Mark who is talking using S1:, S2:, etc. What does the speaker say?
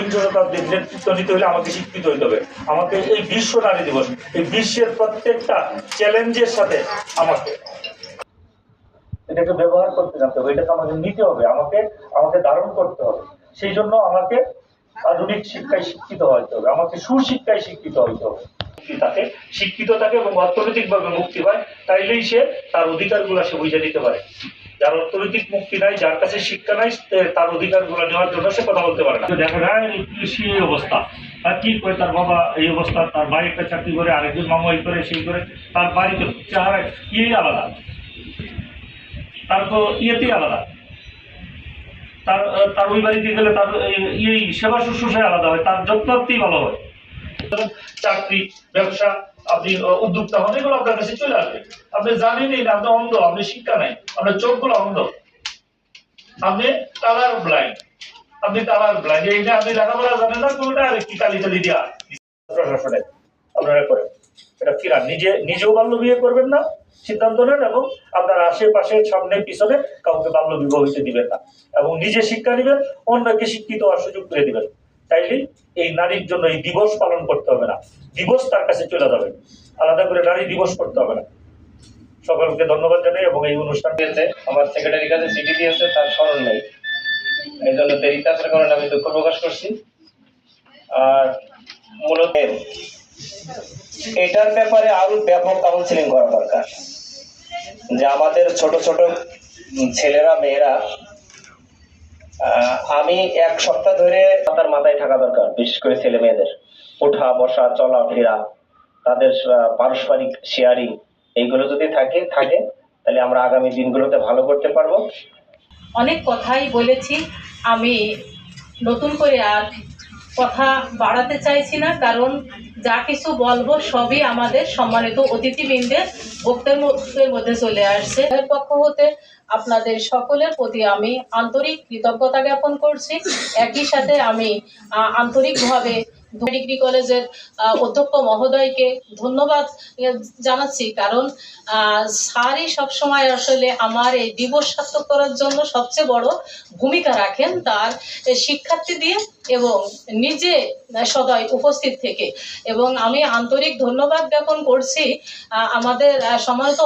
S1: একবিংশ শতাব্দীর নেতৃত্ব নিতে হলে আমাকে শিক্ষিত হইতে হবে। আমাকে এই বিশ্ব নারী দিবস, এই বিশ্বের প্রত্যেকটা চ্যালেঞ্জের সাথে আমাকে এটাকে ব্যবহার করতে জানতে হবে, এটাকে আমাকে নিতে হবে, আমাকে ধারণ করতে হবে। সেই জন্য আমাকে আধুনিক শিক্ষায় শিক্ষিত হইতে হবে, আমাকে সুশিক্ষায় শিক্ষিত হইতে হবে। তাকে শিক্ষিত থাকে এবং অর্থনৈতিকভাবে মুক্তি পায়, তাইলেই সে তার অধিকারগুলো সে বুঝে নিতে পারে। যার অর্থনৈতিক মুক্তি নাই, যার কাছে শিক্ষা নাই, তার অধিকারগুলো নেওয়ার জন্য সে কথা বলতে পারে না। দেখা যায় কৃষি অবস্থা, আর কি করে তার বাবা এই অবস্থা, তার ভাই একটা চাকরি করে, আরেকজন মামা এই করে সেই করে, তার বাড়িতে চেহারা ইয়েই আলাদা, তার তো ইয়েতেই আলাদা, তার ওই বাড়িতে গেলে তার এই সেবা শুশ্রূষায় আলাদা হয়, তার যত্নার্থেই ভালো হয়। চাকরি, ব্যবসা, আপনি উদ্যোক্তা হন, এগুলো আপনার কাছে চলে আসবে। আপনি জানেনই না, আপনি অন্ধ, আপনি শিক্ষা নাই, আপনার চোখগুলো অন্ধ, আপনি কালার ব্লাইন্ড, এই যে আপনি লেখাপড়া জানেন না, কোনটা আরেকটি কালি দিয়া প্রশাসনে আপনারা করেন। এটা ফিরান, নিজেও বাল্য বিয়ে করবেন না, সিদ্ধান্ত নেন, এবং আপনার আশেপাশে সামনে পিছনে কাউকে বাল্য বিবাহ হইতে দিবেন না, এবং নিজে শিক্ষা নিবেন, অন্যকে শিক্ষিত হওয়ার সুযোগ করে দিবেন। তাইলে এই নারীর জন্য এই দিবস পালন করতে হবে না, দিবস তার কাছে চলে যাবে, আলাদা করে নারী দিবস করতে হবে না। সকলকে ধন্যবাদ জানাই। এবং এই অনুষ্ঠান
S2: দিয়েছে, আমার সেক্রেটারি কাছে চিঠি দিয়েছে, তার স্মরণ নেই, এই জন্য দেরিতে আসার কারণে আমি দুঃখ প্রকাশ করছি। আর মূলত এটার ব্যাপারে আরো ব্যাপক কাউন্সিলিং করা দরকার, যে আমাদের ছোট ছোট ছেলেরা মেয়েরা, আমি এক সপ্তাহ ধরে তার মাথায় থাকা দরকার, বিশেষ করে ছেলে মেয়েদের ওঠা বসা চলাফেরা, তাদের পারস্পরিক শেয়ারিং, এইগুলো যদি থাকে তাহলে আমরা আগামী দিনগুলোতে ভালো করতে পারবো।
S3: অনেক কথাই বলেছি, আমি নতুন করে আর কথা বাড়াতে চাইছি না, কারণ যা কিছু বলবো সবই আমাদের সম্মানিত অতিথিবৃন্দের বক্তব্যের মধ্যে চলে আসছে। এর পক্ষ হতে আপনাদের সকলের প্রতি আমি আন্তরিক কৃতজ্ঞতা জ্ঞাপন করছি। একই সাথে আমি আন্তরিকভাবে ডিগ্রি কলেজের অধ্যক্ষ মহোদয়কে ধন্যবাদ জানাচ্ছি, কারণ স্যারই সবসময় আসলে আমার এই দিবস সার্থক করার জন্য সবচেয়ে বড় ভূমিকা রাখেন, তার শিক্ষার্থী দিয়ে এবং নিজে সদয় উপস্থিত থেকে। এবং আমি আন্তরিক ধন্যবাদ জ্ঞাপন করছি আমাদের সম্মানিত